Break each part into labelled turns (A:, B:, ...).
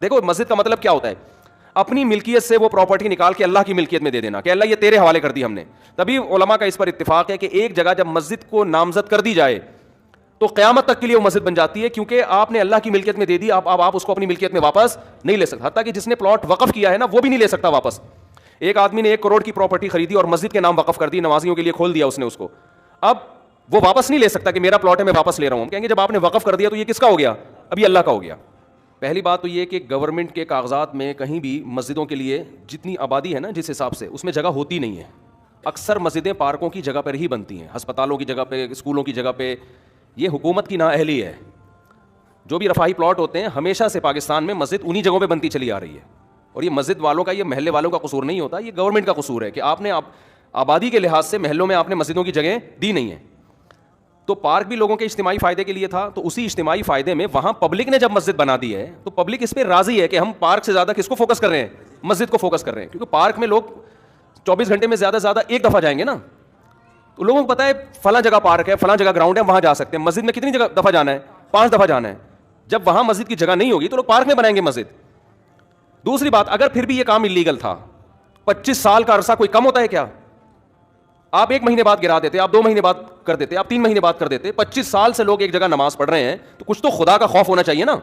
A: دیکھو مسجد کا مطلب کیا ہوتا ہے، اپنی ملکیت سے وہ پراپرٹی نکال کے اللہ کی ملکیت میں دے دینا کہ اللہ یہ تیرے حوالے کر دی ہم نے. تبھی علماء کا اس پر اتفاق ہے کہ ایک جگہ جب مسجد کو نامزد کر دی جائے تو قیامت تک کے لیے وہ مسجد بن جاتی ہے، کیونکہ آپ نے اللہ کی ملکیت میں دے دی. آپ اس کو اپنی ملکیت میں واپس نہیں لے سکتے، حتیٰ کہ جس نے پلاٹ وقف کیا ہے نا وہ بھی نہیں لے سکتا واپس. ایک آدمی نے 1 کروڑ کی پراپرٹی خریدی اور مسجد کے نام وقف کر دی، نمازیوں کے لیے کھول دیا اس نے اس کو. اب وہ واپس نہیں لے سکتا کہ میرا پلاٹ ہے میں واپس لے رہا ہوں. ہم کہیں گے جب آپ نے وقف کر دیا تو یہ کس کا ہو گیا؟ ابھی اللہ کا ہو گیا. پہلی بات تو یہ کہ گورنمنٹ کے کاغذات میں کہیں بھی مسجدوں کے لیے جتنی آبادی ہے نا جس حساب سے اس میں جگہ ہوتی نہیں ہے. اکثر مسجدیں پارکوں کی جگہ پر ہی بنتی ہیں، ہسپتالوں کی جگہ پہ، اسکولوں کی جگہ پہ. یہ حکومت کی نااہلی ہے. جو بھی رفاہی پلاٹ ہوتے ہیں ہمیشہ سے پاکستان میں مسجد انہی جگہوں پہ بنتی چلی آ رہی ہے. اور یہ مسجد والوں کا، یہ محلے والوں کا قصور نہیں ہوتا، یہ گورنمنٹ کا قصور ہے کہ آپ نے آبادی کے لحاظ سے محلوں میں آپ نے مسجدوں کی جگہیں دی نہیں ہیں. تو پارک بھی لوگوں کے اجتماعی فائدے کے لیے تھا، تو اسی اجتماعی فائدے میں وہاں پبلک نے جب مسجد بنا دی ہے تو پبلک اس پہ راضی ہے کہ ہم پارک سے زیادہ کس کو فوکس کر رہے ہیں؟ مسجد کو فوکس کر رہے ہیں. کیونکہ پارک میں لوگ 24 گھنٹے میں زیادہ سے زیادہ ایک دفعہ جائیں گے نا. تو لوگوں کو پتا ہے فلاں جگہ پارک ہے، فلاں جگہ گراؤنڈ ہے، وہاں جا سکتے ہیں. مسجد میں کتنی جگہ دفعہ جانا ہے؟ 5 دفعہ جانا ہے. جب وہاں مسجد کی جگہ نہیں ہوگی تو لوگ پارک میں بنائیں گے مسجد. دوسری بات، اگر پھر بھی یہ کام انلیگل تھا، 25 سال کا عرصہ کوئی کم ہوتا ہے کیا؟ آپ 1 مہینے بعد گرا دیتے، آپ 2 مہینے بعد کر دیتے، آپ 3 مہینے بعد کر دیتے. 25 سال سے لوگ ایک جگہ نماز پڑھ رہے ہیں تو کچھ تو خدا کا خوف ہونا چاہیے نا.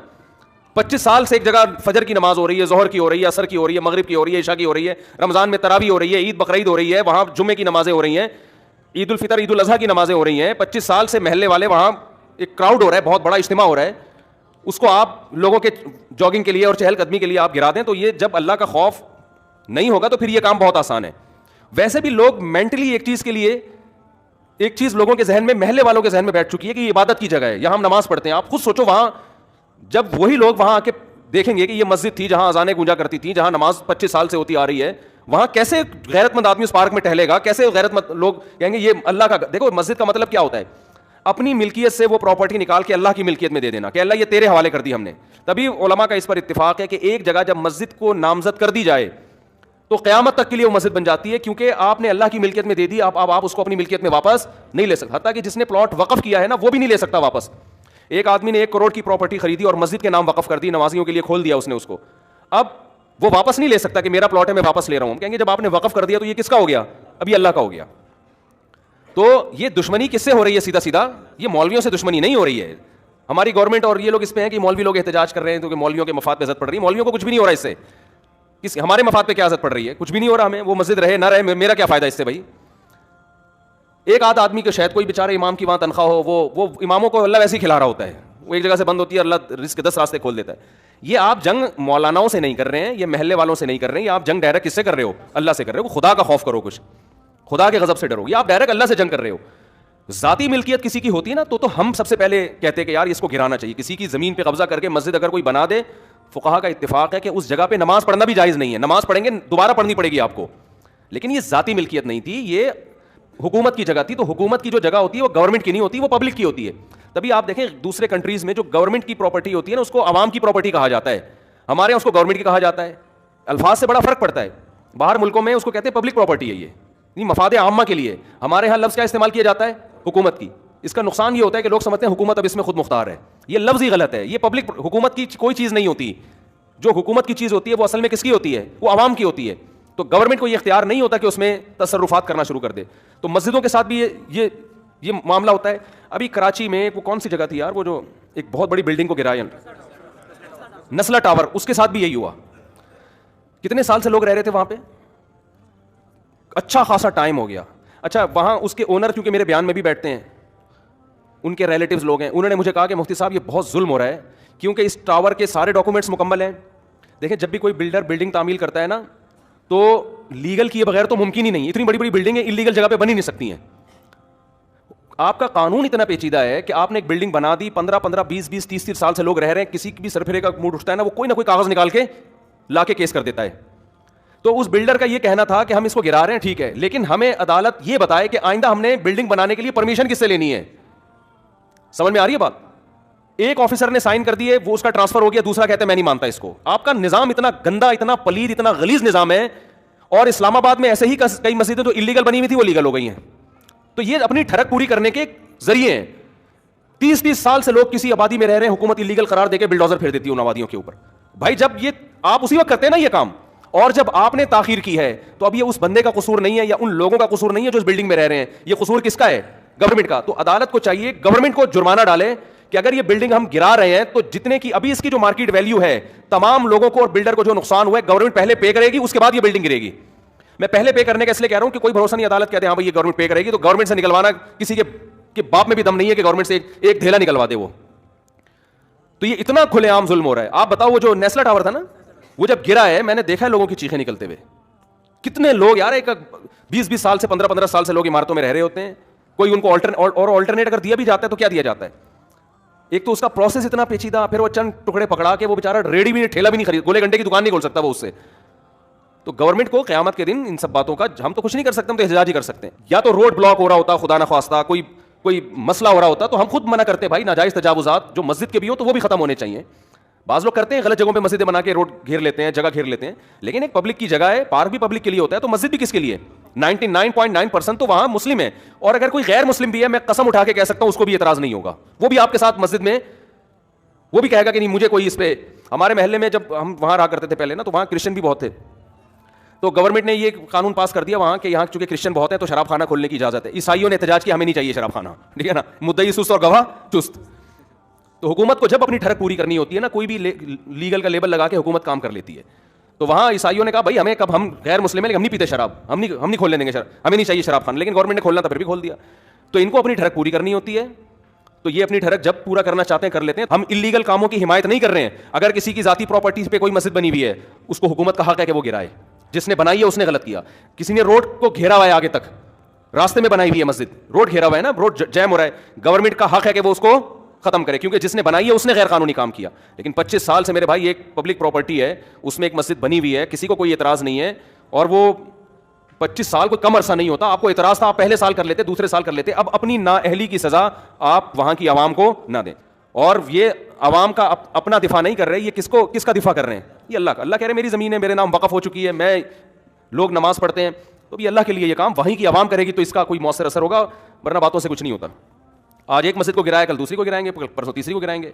A: 25 سال سے ایک جگہ فجر کی نماز ہو رہی ہے، ظہر کی ہو رہی ہے، عصر کی ہو رہی ہے، مغرب کی ہو رہی ہے، عشاء کی ہو رہی ہے، رمضان میں تراویح ہو رہی ہے، عید بقرعید ہو رہی ہے، وہاں جمعے کی نمازیں ہو رہی ہیں، عید الفطر عید الاضحیٰ کی نمازیں ہو رہی ہیں. 25 سال سے محلے والے وہاں ایک کراؤڈ ہو رہا ہے، بہت بڑا اجتماع ہو رہا ہے، اس کو آپ لوگوں کے جاگنگ کے لیے اور چہل قدمی کے لیے آپ گرا دیں تو یہ جب اللہ کا خوف نہیں ہوگا تو پھر یہ کام بہت آسان ہے. ویسے بھی لوگ مینٹلی ایک چیز کے لیے، ایک چیز لوگوں کے ذہن میں، محلے والوں کے ذہن میں بیٹھ چکی ہے کہ یہ عبادت کی جگہ ہے، یہاں ہم نماز پڑھتے ہیں. آپ خود سوچو وہاں جب وہی لوگ وہاں آ کے دیکھیں گے کہ یہ مسجد تھی جہاں اذانیں گونجا کرتی تھیں، جہاں نماز 25 سال سے ہوتی آ رہی ہے، وہاں کیسے غیرت مند آدمی اس پارک میں ٹہلے گا؟ کیسے غیرت مند لوگ کہیں گے یہ اللہ کا. دیکھو مسجد کا مطلب کیا ہوتا ہے، اپنی ملکیت سے وہ پراپرٹی نکال کے اللہ کی ملکیت میں دے دینا کہ اللہ یہ تیرے حوالے کر دی ہم نے. تبھی علماء کا اس پر اتفاق ہے کہ ایک جگہ جب مسجد کو نامزد کر دی جائے تو قیامت تک کے لیے وہ مسجد بن جاتی ہے، کیونکہ آپ نے اللہ کی ملکیت میں دے دی. آپ اس کو اپنی ملکیت میں واپس نہیں لے سکتے، حتیٰ کہ جس نے پلاٹ وقف کیا ہے نا وہ بھی نہیں لے سکتا واپس. ایک آدمی نے 1 کروڑ کی پراپرٹی خریدی اور مسجد کے نام وقف کر دی، نمازیوں کے لیے کھول دیا اس نے اس کو. اب وہ واپس نہیں لے سکتا کہ میرا پلاٹ ہے میں واپس لے رہا ہوں. ہم کہیں گے جب آپ نے وقف کر دیا تو یہ کس کا ہو گیا؟ ابھی اللہ کا ہو گیا. تو یہ دشمنی کس سے ہو رہی ہے؟ سیدھا سیدھا یہ مولویوں سے دشمنی نہیں ہو رہی ہے. ہماری گورنمنٹ اور یہ لوگ اس پہ ہیں کہ مولوی لوگ احتجاج کر رہے ہیں کیونکہ مولویوں کے مفاد پہ اذیت پڑ رہی ہے. مولویوں کو کچھ بھی نہیں ہو رہا اس سے. ہمارے مفاد پہ کیا اذیت پڑ رہی ہے؟ کچھ بھی نہیں ہو رہا ہمیں. وہ مسجد رہے نہ رہے میرا کیا فائدہ اس سے بھائی؟ ایک آدھ آدمی کو شاید کوئی بیچارے امام کی وہاں تنخواہ ہو، وہ اماموں کو اللہ ویسے ہی کھلا رہا ہوتا ہے، وہ ایک جگہ سے بند ہوتی ہے، اللہ رزق کے 10 راستے کھول دیتا ہے. یہ آپ جنگ مولاناؤں سے نہیں کر رہے ہیں، یہ محلے والوں سے نہیں کر رہے ہیں، یہ آپ جنگ ڈائریکٹ کس سے کر رہے ہو؟ اللہ سے کر رہے ہو. خدا کا خوف کرو، کچھ خدا کے غضب سے ڈرو. یہ آپ ڈائریکٹ اللہ سے جنگ کر رہے ہو. ذاتی ملکیت کسی کی ہوتی ہے نا تو ہم سب سے پہلے کہتے ہیں کہ یار اس کو گرانا چاہیے. کسی کی زمین پہ قبضہ کر کے مسجد اگر کوئی بنا دے، فقہا کا اتفاق ہے کہ اس جگہ پہ نماز پڑھنا بھی جائز نہیں ہے. نماز پڑھیں گے دوبارہ پڑھنی پڑے گی آپ کو، لیکن یہ ذاتی ملکیت نہیں تھی، یہ حکومت کی جگہ تھی. تو حکومت کی جو جگہ ہوتی ہے وہ گورنمنٹ کی نہیں ہوتی، وہ پبلک کی ہوتی ہے. تبھی آپ دیکھیں دوسرے کنٹریز میں جو گورنمنٹ کی پراپرٹی ہوتی ہے نا اس کو عوام کی پراپرٹی کہا جاتا ہے، ہمارے یہاں اس کو گورنمنٹ کی کہا جاتا ہے. الفاظ سے بڑا فرق پڑتا ہے. باہر ملکوں میں اس کو کہتے ہیں پبلک پراپرٹی ہے، یہ مفاد عامہ کے لیے. ہمارے ہاں لفظ کیا استعمال کیا جاتا ہے؟ حکومت کی. اس کا نقصان یہ ہوتا ہے کہ لوگ سمجھتے ہیں حکومت اب اس میں خود مختار ہے. یہ لفظ ہی غلط ہے. یہ پبلک حکومت کی کوئی چیز نہیں ہوتی. جو حکومت کی چیز ہوتی ہے وہ اصل میں کس کی ہوتی ہے؟ وہ عوام کی ہوتی ہے. تو گورنمنٹ کو یہ اختیار نہیں ہوتا کہ اس میں تصرفات کرنا شروع کر دے. تو مسجدوں کے ساتھ بھی یہ معاملہ ہوتا ہے. ابھی کراچی میں وہ کون سی جگہ تھی یار، وہ جو ایک بہت بڑی بلڈنگ کو گرایا نسلا ٹاور، اس کے ساتھ بھی یہی ہوا. کتنے سال سے لوگ رہ رہے تھے وہاں پہ، اچھا خاصا ٹائم ہو گیا. اچھا وہاں اس کے اونر کیونکہ میرے بیان میں بھی بیٹھتے ہیں، ان کے ریلیٹیوز لوگ ہیں، انہوں نے مجھے کہا کہ مفتی صاحب یہ بہت ظلم ہو رہا ہے کیونکہ اس ٹاور کے سارے ڈاکومنٹس مکمل ہیں. دیکھیں جب بھی کوئی بلڈر بلڈنگ تعمیل کرتا ہے نا تو لیگل کیے بغیر تو ممکن ہی نہیں. اتنی بڑی بڑی بلڈنگیں انلیگل جگہ پہ بن ہی نہیں سکتی ہیں. آپ کا قانون اتنا پیچیدہ ہے کہ آپ نے ایک بلڈنگ بنا دی، 15 20 30 سال سے لوگ رہ رہے ہیں، کسی بھی سرفرے کا موڈ اٹھتا ہے نا وہ کوئی نہ کوئی کاغذ نکال کے لا کے کیس کر دیتا ہے. تو اس بلڈر کا یہ کہنا تھا کہ ہم اس کو گرا رہے ہیں ٹھیک ہے، لیکن ہمیں عدالت یہ بتائے کہ آئندہ ہم نے بلڈنگ بنانے کے لیے پرمیشن کس سے لینی ہے. سمجھ میں آ رہی ہے بات؟ ایک آفیسر نے سائن کر دیے، وہ اس کا ٹرانسفر ہو گیا، دوسرا کہتا ہے میں نہیں مانتا اس کو. آپ کا نظام اتنا گندا، اتنا پلید، اتنا غلیظ نظام ہے. اور اسلام آباد میں ایسے ہی کئی مسجدیں جو انلیگل بنی ہوئی تھی وہ لیگل ہو گئی ہیں. تو یہ اپنی ٹھڑک پوری کرنے کے ذریعے ہیں. 30 سال سے لوگ کسی آبادی میں رہ رہے ہیں، حکومت انلیگل قرار دے کے بلڈوزر پھیر دیتی ہے ان آبادیوں کے اوپر. بھائی جب یہ آپ اسی وقت کرتے ہیں نا یہ کام, اور جب آپ نے تاخیر کی ہے تو اب یہ اس بندے کا قصور نہیں ہے یا ان لوگوں کا قصور نہیں ہے جو اس بلڈنگ میں رہ رہے ہیں, یہ قصور کس کا ہے؟ گورنمنٹ کا. تو عدالت کو چاہیے گورنمنٹ کو جرمانہ ڈالے کہ اگر یہ بلڈنگ ہم گرا رہے ہیں تو جتنے کی ابھی اس کی جو مارکیٹ ویلیو ہے, تمام لوگوں کو اور بلڈر کو جو نقصان ہوا ہے گورنمنٹ پہلے پے کرے گی, اس کے بعد یہ بلڈنگ گرے گی. میں پہلے پے کرنے کا اس لیے کہہ رہا ہوں کہ کوئی بھروسہ نہیں, عدالت کہتے ہیں ہاں بھائی یہ گورنمنٹ پے کرے گی, تو گورنمنٹ سے نکلوانا کسی کے باپ میں بھی دم نہیں ہے کہ گورنمنٹ سے ایک دھیلا نکلوا دے وہ. تو یہ اتنا کھلے عام ظلم ہو رہا ہے. آپ بتاؤ وہ جو نیسلا ٹاور تھا نا, وہ جب گرا ہے میں نے دیکھا ہے لوگوں کی چیخیں نکلتے ہوئے. کتنے لوگ یار, ایک 20 سال سے 15 سال سے لوگ عمارتوں میں رہ رہے ہوتے ہیں, کوئی ان کو آلٹرنیٹ اگر دیا بھی جاتا ہے تو کیا دیا جاتا ہے؟ ایک تو اس کا پروسیس اتنا پیچیدہ, پھر وہ چند ٹکڑے پکڑا کے وہ بیچارہ ریڈی بھی نہیں, ٹھیلا بھی نہیں خرید, گولے گھنٹے کی دکان نہیں کھول سکتا وہ اس سے. تو گورنمنٹ کو قیامت کے دن ان سب باتوں کا ہم تو کچھ نہیں کر سکتے, ہم تو احتجاج ہی کر سکتے ہیں. یا تو روڈ بلاک ہو رہا ہوتا خدا نخواستہ, کوئی مسئلہ ہو رہا ہوتا تو ہم خود منع کرتے بھائی ناجائز تجاوزات جو مسجد کے بھی ہو تو وہ بھی ختم ہونے چاہیے. بعض لوگ کرتے ہیں غلط جگہوں پہ مسجدیں بنا کے روڈ گھیر لیتے ہیں, جگہ گھیر لیتے ہیں, لیکن ایک پبلک کی جگہ ہے, پارک بھی پبلک کے لیے ہوتا ہے, تو مسجد بھی کس کے لیے؟ 99.9% تو وہاں مسلم ہے, اور اگر کوئی غیر مسلم بھی ہے میں قسم اٹھا کے کہہ سکتا ہوں اس کو بھی اعتراض نہیں ہوگا, وہ بھی آپ کے ساتھ مسجد میں وہ بھی کہے گا کہ نہیں مجھے کوئی اس پہ. ہمارے محلے میں جب ہم وہاں رہا کرتے تھے پہلے نا, تو وہاں کرسچن بھی بہت تھے, تو گورنمنٹ نے یہ قانون پاس کر دیا وہاں کہ یہاں چونکہ کرسچن بہت ہیں تو شراب خانہ کھولنے کی اجازت ہے. عیسائیوں نے احتجاج کیا ہمیں نہیں چاہیے شراب خانہ, ٹھیک ہے نا, مدعی سست اور گواہ چست. تو حکومت کو جب اپنی ٹھڑک پوری کرنی ہوتی ہے نا, کوئی بھی لیگل کا لیبل لگا کے حکومت کام کر لیتی ہے. تو وہاں عیسائیوں نے کہا بھائی ہمیں کب, ہم غیر مسلم ہیں لیکن ہم نہیں پیتے شراب, ہم نہیں کھولنے دیں گے شراب, ہمیں نہیں چاہیے شراب خانہ, لیکن گورنمنٹ نے کھولنا تھا پھر بھی کھول دیا. تو ان کو اپنی ٹھڑک پوری کرنی ہوتی ہے, تو یہ اپنی ٹھڑک جب پورا کرنا چاہتے ہیں کر لیتے ہیں. ہم انلیگل کاموں کی حمایت نہیں کر رہے ہیں. اگر کسی کی ذاتی پراپرٹی پہ کوئی مسجد بنی ہوئی ہے اس کو حکومت کا حق ہے کہ وہ گرائے, جس نے بنائی ہے اس نے غلط کیا. کسی نے روڈ کو گھیرا ہوا ہے آگے تک, راستے میں بنائی ہوئی ہے مسجد, روڈ گھیرا ہوا ہے نا, روڈ جیم ہو رہا ہے, گورنمنٹ کا حق ہے کہ وہ اس کو ختم کرے, کیونکہ جس نے بنائی ہے اس نے غیر قانونی کام کیا. لیکن 25 سال سے میرے بھائی ایک پبلک پراپرٹی ہے, اس میں ایک مسجد بنی ہوئی ہے, کسی کو کوئی اعتراض نہیں ہے, اور وہ 25 سال کوئی کم عرصہ نہیں ہوتا. آپ کو اعتراض تھا, آپ پہلے سال کر لیتے, دوسرے سال کر لیتے. اب اپنی نااہلی کی سزا آپ وہاں کی عوام کو نہ دیں. اور یہ عوام کا اپنا دفاع نہیں کر رہے, یہ کس کا دفاع کر رہے ہیں؟ یہ اللہ کا. اللہ کہہ رہے میری زمین ہے, میرے نام وقف ہو چکی ہے, میں لوگ نماز پڑھتے ہیں, تو بھی اللہ کے لیے یہ کام وہیں کی عوام کرے گی تو اس کا کوئی مؤثر اثر ہوگا, ورنہ باتوں سے کچھ نہیں ہوتا. آج ایک مسجد کو گرایا, کل دوسری کو گرائیں گے, پرسوں تیسری کو گرائیں گے.